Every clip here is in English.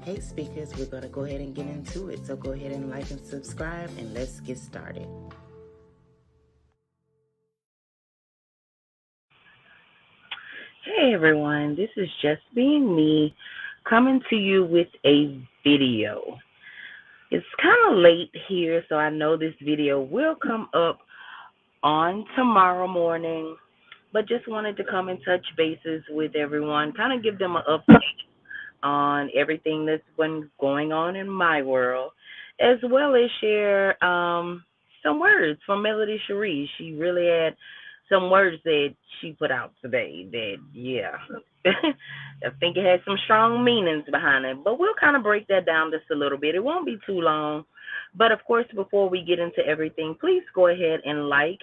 Hey, speakers, we're going to go ahead and get into it. So go ahead and like and subscribe, and let's get started. Hey, everyone, this is Just Being Me coming to you with a video. It's kind of late here, so I know this video will come up on tomorrow morning, but just wanted to come and touch bases with everyone, kind of give them an update on everything that's been going on in my world, as well as share some words from Melody Shari. She really had some words that she put out today that, yeah, I think it has some strong meanings behind it. But we'll kind of break that down just a little bit. It won't be too long. But of course, before we get into everything, please go ahead and like,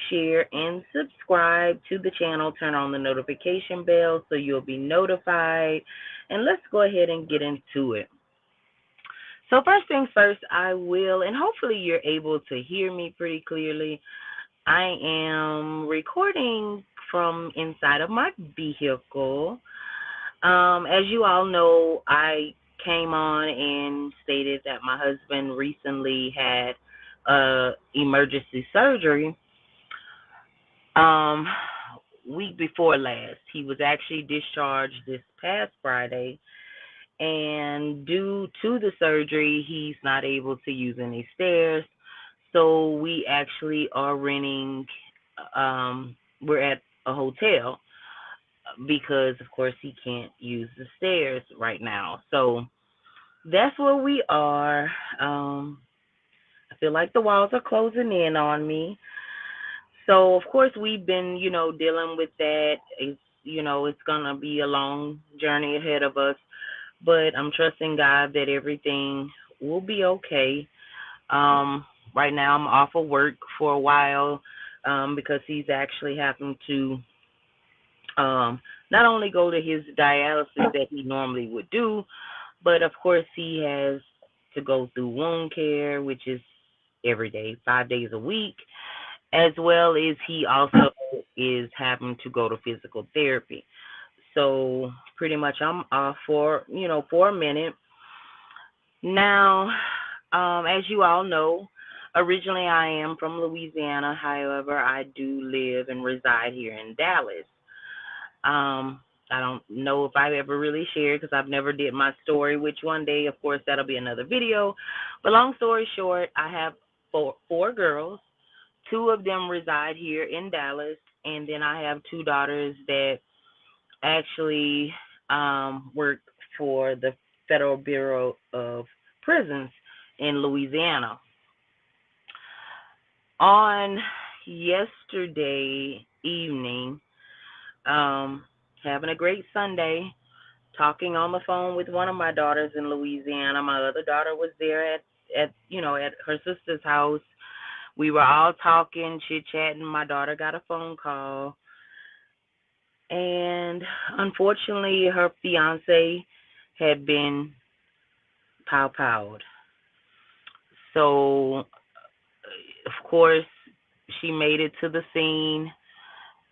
share, and subscribe to the channel. Turn on the notification bell so you'll be notified. And let's go ahead and get into it. So first things first, I will, and hopefully you're able to hear me pretty clearly. I am recording from inside of my vehicle. As you all know, I came on and stated that my husband recently had emergency surgery. Um, week before last, he was actually discharged this past Friday, and due to the surgery, he's not able to use any stairs. So we actually are renting. We're at a hotel because, of course, he can't use the stairs right now. So that's where we are. I feel like the walls are closing in on me. So of course we've been, dealing with that. It's gonna be a long journey ahead of us, but I'm trusting God that everything will be okay. Right now I'm off of work for a while, because he's actually having to not only go to his dialysis that he normally would do, but of course he has to go through wound care, which is every day, 5 days a week, as well as he also is having to go to physical therapy. So pretty much I'm off for a minute. Now, as you all know, originally I am from Louisiana. However, I do live and reside here in Dallas. I don't know if I've ever really shared because I've never did my story, which one day, of course, that'll be another video. But long story short, I have four girls. Two of them reside here in Dallas, and then I have two daughters that actually work for the Federal Bureau of Prisons in Louisiana. On yesterday evening, having a great Sunday, talking on the phone with one of my daughters in Louisiana. My other daughter was there at her sister's house. We were all talking, chit chatting. My daughter got a phone call, and unfortunately, her fiance had been pow-powed. So, of course, she made it to the scene,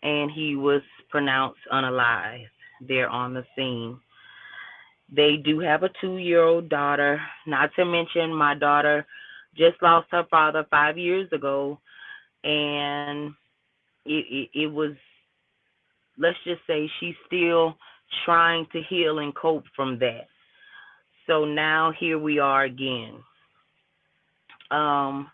and he was pronounced unalive there on the scene. They do have a 2-year-old daughter. Not to mention, my daughter just lost her father 5 years ago, and it was, let's just say, she's still trying to heal and cope from that. So now here we are again. Um,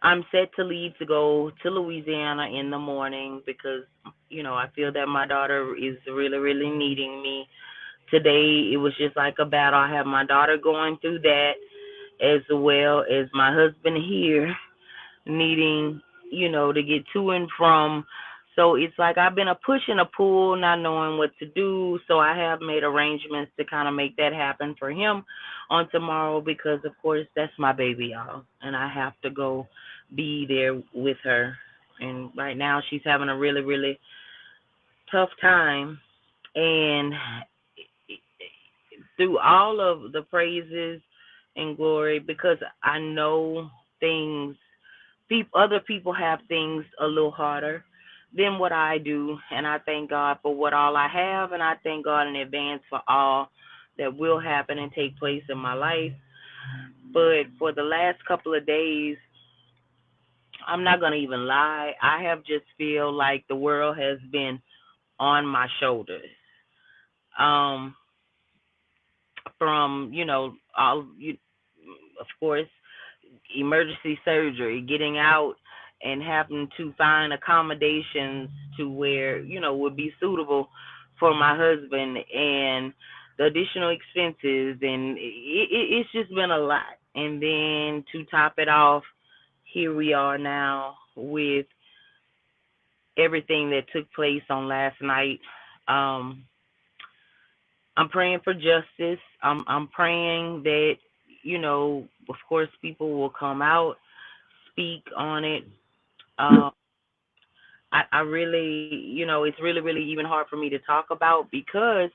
I'm set to leave to go to Louisiana in the morning because, I feel that my daughter is really, really needing me. Today, it was just like a battle. I have my daughter going through that as well as my husband here needing, to get to and from. So it's like I've been a push and a pull, not knowing what to do. So I have made arrangements to kind of make that happen for him on tomorrow because, of course, that's my baby, y'all. And I have to go be there with her. And right now she's having a really, really tough time. And through all of the praises and glory, because I know things, other people have things a little harder than what I do, and I thank God for what all I have, and I thank God in advance for all that will happen and take place in my life. But for the last couple of days, I'm not gonna even lie. I have just feel like the world has been on my shoulders. Um, from all of course, emergency surgery, getting out and having to find accommodations to where would be suitable for my husband, and the additional expenses, and it's just been a lot. And then to top it off, here we are now with everything that took place on last night. Um, I'm praying for justice. I'm praying that of course, people will come out, speak on it. Um, I really, it's really even hard for me to talk about because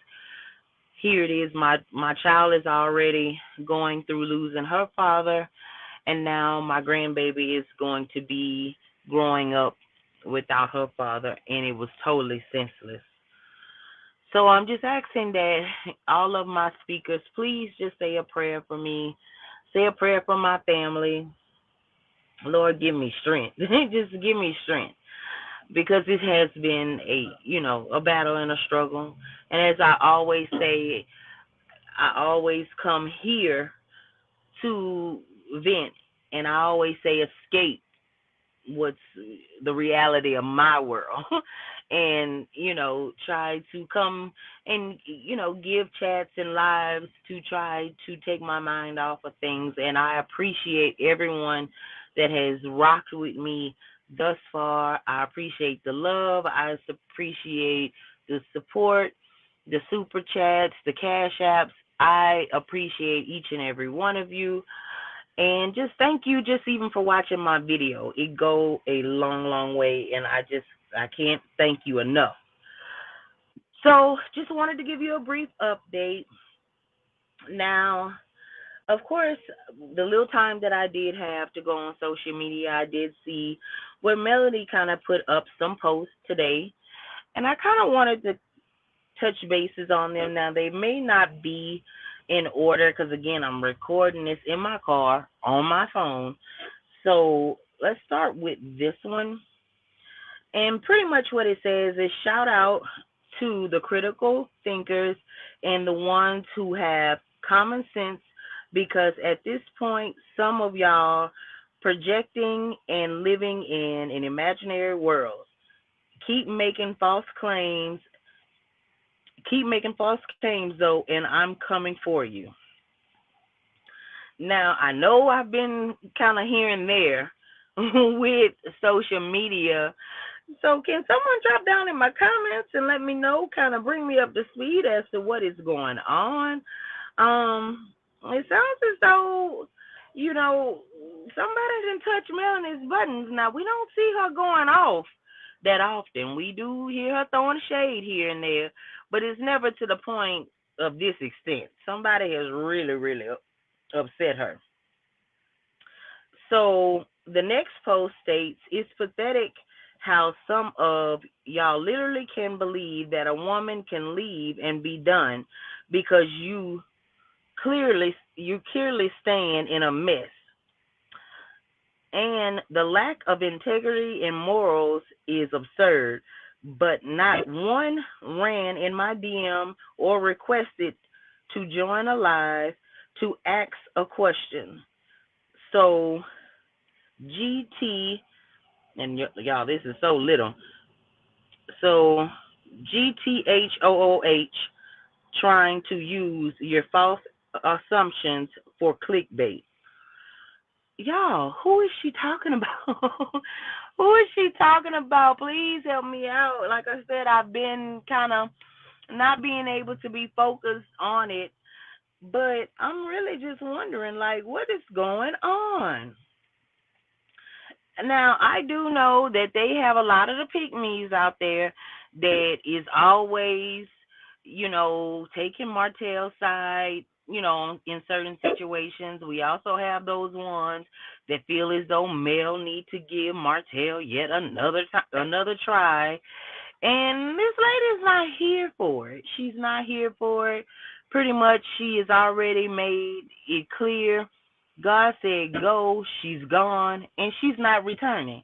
here it is. My child is already going through losing her father, and now my grandbaby is going to be growing up without her father, and it was totally senseless. So I'm just asking that all of my speakers, please just say a prayer for me. Say a prayer for my family. Lord, give me strength. Just give me strength because it has been a battle and a struggle. And as I always say, I always come here to vent, and I always say escape what's the reality of my world. And try to come and give chats and lives to try to take my mind off of things. And I appreciate everyone that has rocked with me thus far. I appreciate the love. I appreciate the support, the super chats, the cash apps. I appreciate each and every one of you. And just thank you just even for watching my video. It go a long way, and I can't thank you enough. So just wanted to give you a brief update. Now, of course, the little time that I did have to go on social media, I did see where Melody kind of put up some posts today, and I kind of wanted to touch bases on them. Now, they may not be in order because, again, I'm recording this in my car on my phone. So let's start with this one. And pretty much what it says is shout out to the critical thinkers and the ones who have common sense, because at this point, some of y'all projecting and living in an imaginary world. Keep making false claims. Keep making false claims, though, and I'm coming for you. Now, I know I've been kind of here and there with social media. So can someone drop down in my comments and let me know, kind of bring me up to speed as to what is going on? It sounds as though, somebody didn't touch Melanie's buttons. Now, we don't see her going off that often. We do hear her throwing shade here and there, but it's never to the point of this extent. Somebody has really upset her. So the next post states, it's pathetic how some of y'all literally can believe that a woman can leave and be done because you clearly stand in a mess. And the lack of integrity and morals is absurd, but not one ran in my DM or requested to join a live to ask a question. So GT, and y'all, this is so little. So GTHOOH trying to use your false assumptions for clickbait. Y'all, who is she talking about? Who is she talking about? Please help me out. Like I said, I've been kind of not being able to be focused on it, but I'm really just wondering, like, what is going on? Now, I do know that they have a lot of the pick-me's out there that is always, taking Martell's side, in certain situations. We also have those ones that feel as though Mel need to give Martell yet another try. And this lady's not here for it. She's not here for it Pretty much, she has already made it clear. God said go, she's gone, and she's not returning.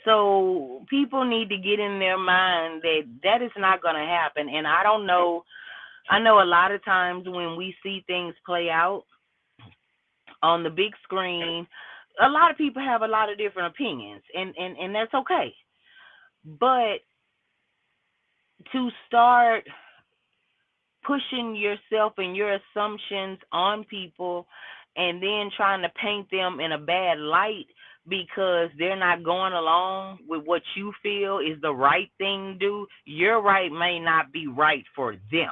So people need to get in their mind that that is not going to happen. And I don't know. I know a lot of times when we see things play out on the big screen, a lot of people have a lot of different opinions, and that's okay. But to start pushing yourself and your assumptions on people and then trying to paint them in a bad light because they're not going along with what you feel is the right thing to do, your right may not be right for them.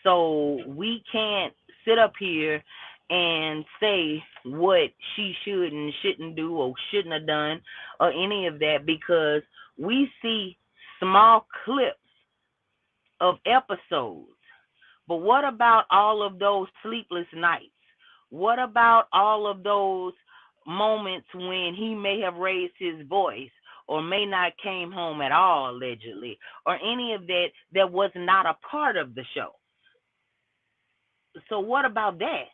So we can't sit up here and say what she should and shouldn't do or shouldn't have done or any of that because we see small clips of episodes. But what about all of those sleepless nights? What about all of those moments when he may have raised his voice or may not came home at all allegedly or any of that that was not a part of the show? So what about that?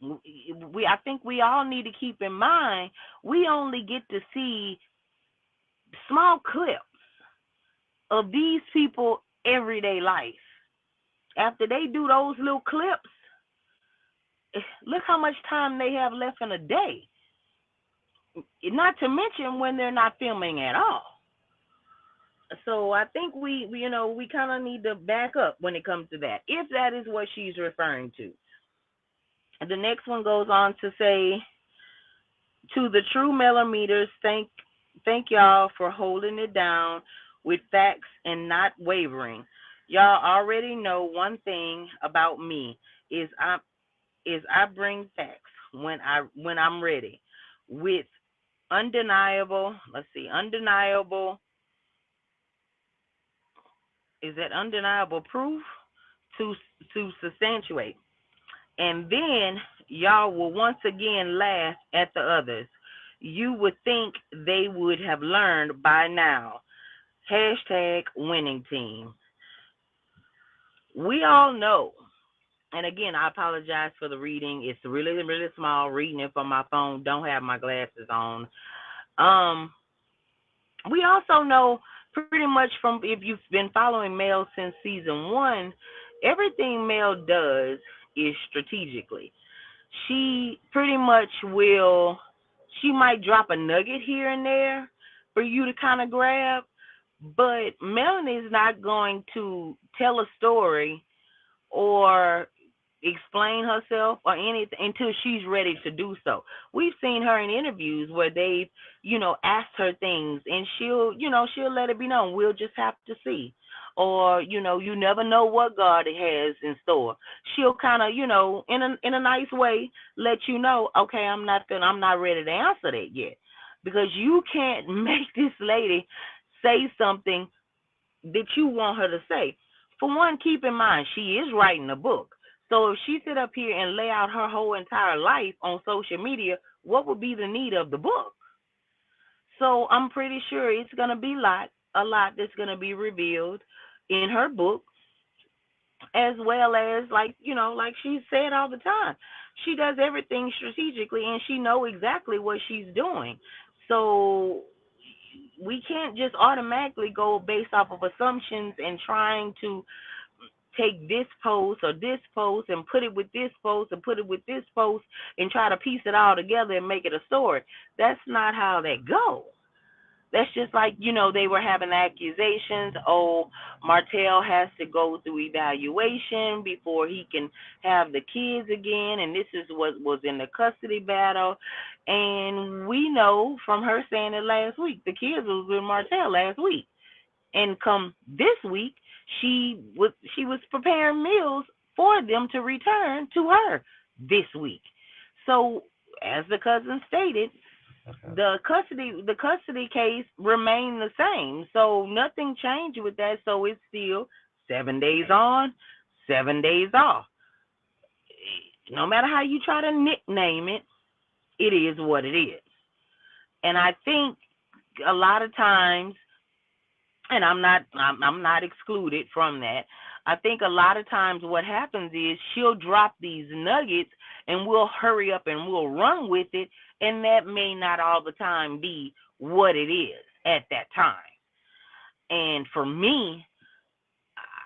I think we all need to keep in mind we only get to see small clips of these people everyday life. After they do those little clips, look how much time they have left in a day. Not to mention when they're not filming at all. So I think we kind of need to back up when it comes to that, if that is what she's referring to. The next one goes on to say, to the true millimeters, thank y'all for holding it down with facts and not wavering. Y'all already know one thing about me is I bring facts when I'm ready with undeniable, is that undeniable proof to to substantiate. And then y'all will once again laugh at the others. You would think they would have learned by now. Hashtag winning team. We all know, and again, I apologize for the reading. It's really, really small. Reading it from my phone. Don't have my glasses on. Um, we also know pretty much from if you've been following Mel since season one, everything Mel does is strategically. She pretty much will, she might drop a nugget here and there for you to kind of grab, but Melanie is not going to tell a story or explain herself or anything until she's ready to do so. We've seen her in interviews where they've, asked her things and she'll let it be known. We'll just have to see. Or, you never know what God has in store. She'll kind of, in a nice way let you know, okay, I'm not ready to answer that yet. Because you can't make this lady say something that you want her to say. For one, keep in mind, she is writing a book. So if she sit up here and lay out her whole entire life on social media, what would be the need of the book? So I'm pretty sure it's going to be a lot that's going to be revealed in her book, as well as like she said all the time. She does everything strategically and she know exactly what she's doing. So we can't just automatically go based off of assumptions and trying to take this post or this post and put it with this post and put it with this post and try to piece it all together and make it a story. That's not how that goes. That's just like, they were having accusations. Oh, Martell has to go through evaluation before he can have the kids again. And this is what was in the custody battle. And we know from her saying it last week, the kids was with Martell last week. And come this week, she was preparing meals for them to return to her this week. So, as the cousin stated, the custody case remained the same. So nothing changed with that. So it's still 7 days on, 7 days off. No matter how you try to nickname it, it is what it is. And I think a lot of times, and I'm not excluded from that. I think a lot of times what happens is she'll drop these nuggets and we'll hurry up and we'll run with it, and that may not all the time be what it is at that time. And for me,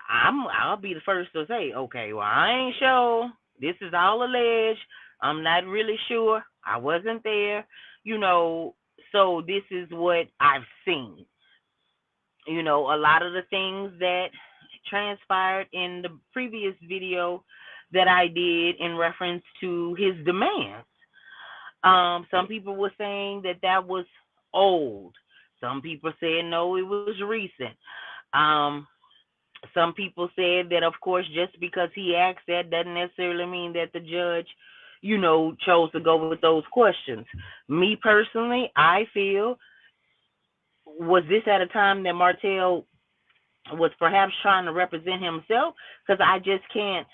I'll be the first to say, okay, well, I ain't sure. This is all alleged. I'm not really sure. I wasn't there, you know. So this is what I've seen. You know, a lot of the things that transpired in the previous video that I did in reference to his demands. Some people were saying that that was old. Some people said no, it was recent. Um, some people said that, of course, just because he asked that doesn't necessarily mean that the judge, chose to go with those questions. Me personally, I feel, was this at a time that Martell was perhaps trying to represent himself? Because I just can't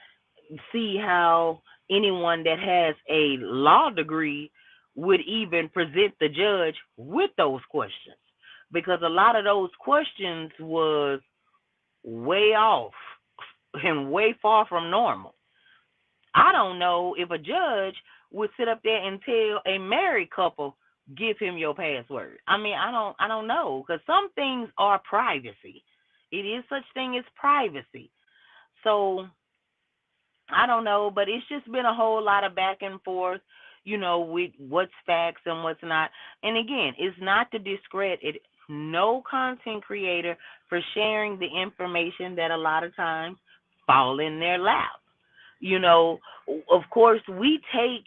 see how anyone that has a law degree would even present the judge with those questions, because a lot of those questions was way off and way far from normal. I don't know if a judge would sit up there and tell a married couple, give him your password. I mean, I don't know, because some things are privacy. It is such thing as privacy. So I don't know, but it's just been a whole lot of back and forth, with what's facts and what's not. And again, it's not to discredit no content creator for sharing the information that a lot of times fall in their lap. You know, of course, we take,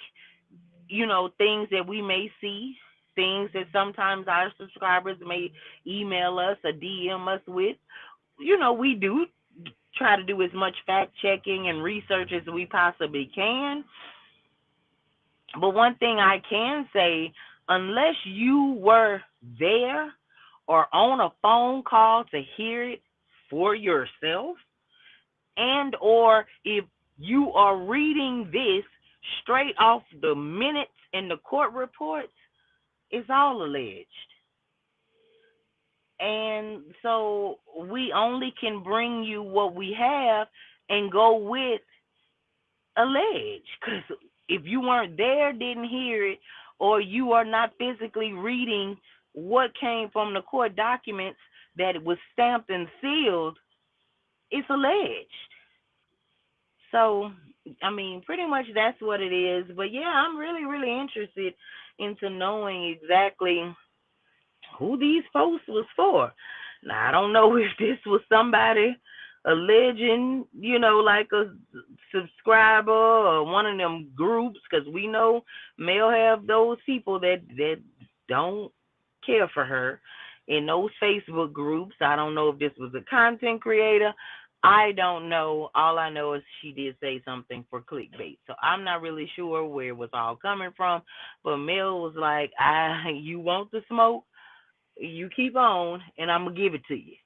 things that we may see, things that sometimes our subscribers may email us or DM us with. We do try to do as much fact checking and research as we possibly can. But one thing I can say, unless you were there or on a phone call to hear it for yourself, and or if you are reading this straight off the minutes and the court reports, it's all alleged. And so we only can bring you what we have and go with alleged. Because if you weren't there, didn't hear it, or you are not physically reading what came from the court documents that it was stamped and sealed, it's alleged. So, I mean, pretty much that's what it is. But yeah, I'm really, really interested into knowing exactly who these posts was for. Now, I don't know if this was somebody alleging, like a subscriber or one of them groups, because we know Mel have those people that don't care for her in those Facebook groups. I don't know if this was a content creator. I don't know. All I know is she did say something for clickbait. So I'm not really sure where it was all coming from. But Mel was like, you want the smoke? You keep on, and I'm going to give it to you.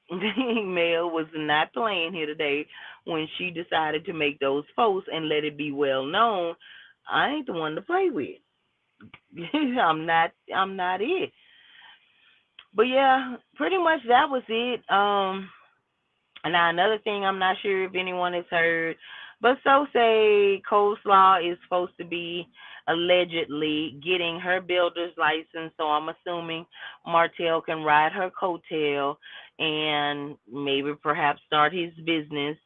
Mel was not playing here today when she decided to make those posts and let it be well known. I ain't the one to play with. I'm not it. But yeah, pretty much that was it. Now, another thing, I'm not sure if anyone has heard, but so say Coleslaw is supposed to be allegedly getting her builder's license, so I'm assuming Martell can ride her coattail and maybe perhaps start his business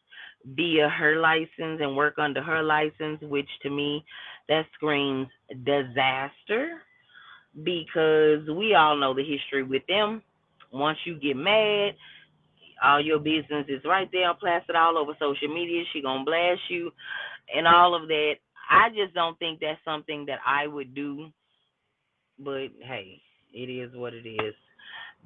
via her license and work under her license, which to me, that screams disaster, because we all know the history with them. Once you get mad, all your business is right there, plastered all over social media. She gonna blast you and all of that. I just don't think that's something that I would do. But hey, it is what it is.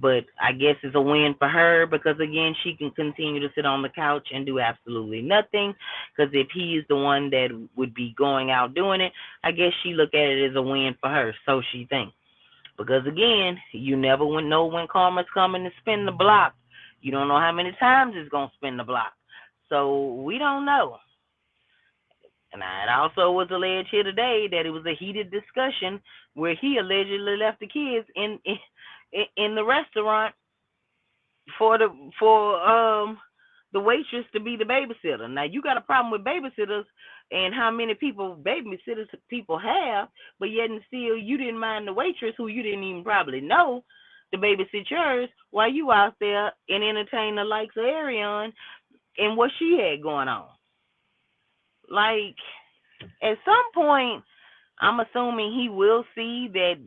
But I guess it's a win for her, because again, she can continue to sit on the couch and do absolutely nothing. Because if he is the one that would be going out doing it, I guess she look at it as a win for her. So she thinks. Because again, you never know when karma's coming to spin the block. You don't know how many times it's going to spin the block. So we don't know. And it also was alleged here today that it was a heated discussion where he allegedly left the kids in the restaurant for the waitress to be the babysitter. Now you got a problem with babysitters and how many people babysitters people have, but yet and still you didn't mind the waitress who you didn't even probably know to babysit yours while you out there and entertain the likes of Arion and what she had going on. Like at some point, I'm assuming he will see that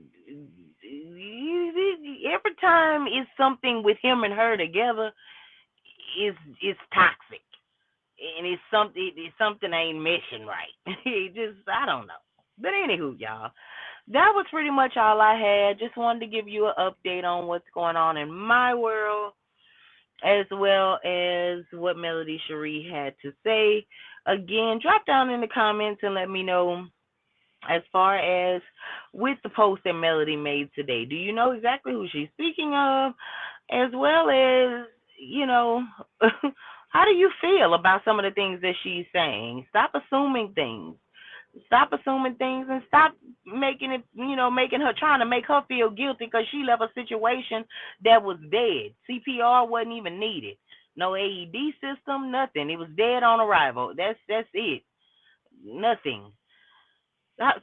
every time it's something with him and her together, it's toxic, and it's something ain't meshing right. It just I don't know. But anywho, y'all, that was pretty much all I had. Just wanted to give you an update on what's going on in my world, as well as what Melody Shari had to say. Again, drop down in the comments and let me know as far as with the post that Melody made today. Do you know exactly who she's speaking of? As well as, how do you feel about some of the things that she's saying? Stop assuming things. Stop assuming things and stop making it, making her, trying to make her feel guilty because she left a situation that was dead. CPR wasn't even needed. No AED system, nothing. It was dead on arrival. That's it. Nothing.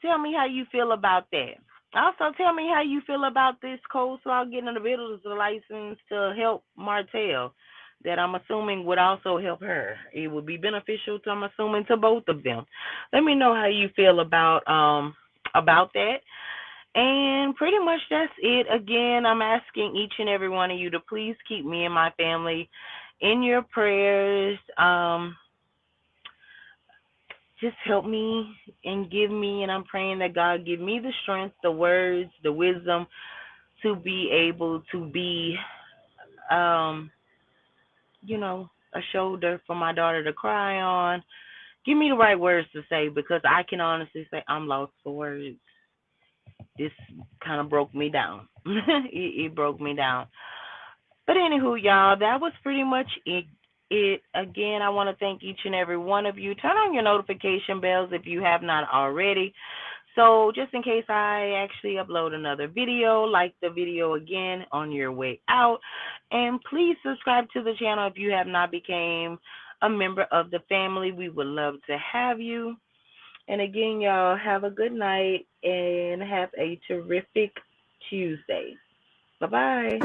Tell me how you feel about that. Also, tell me how you feel about this coleslaw getting a business license to help Martell, that I'm assuming would also help her. It would be beneficial to, I'm assuming, to both of them. Let me know how you feel about that. And pretty much that's it. Again, I'm asking each and every one of you to please keep me and my family in your prayers. Just help me and give me, and I'm praying that God give me the strength, the words, the wisdom to be able to be, a shoulder for my daughter to cry on. Give me the right words to say, because I can honestly say I'm lost for words. This kind of broke me down. It broke me down. But anywho, y'all, that was pretty much it. Again, I want to thank each and every one of you. Turn on your notification bells if you have not already. So just in case I actually upload another video, like the video again on your way out. And please subscribe to the channel if you have not became a member of the family. We would love to have you. And again, y'all, have a good night and have a terrific Tuesday. Bye-bye.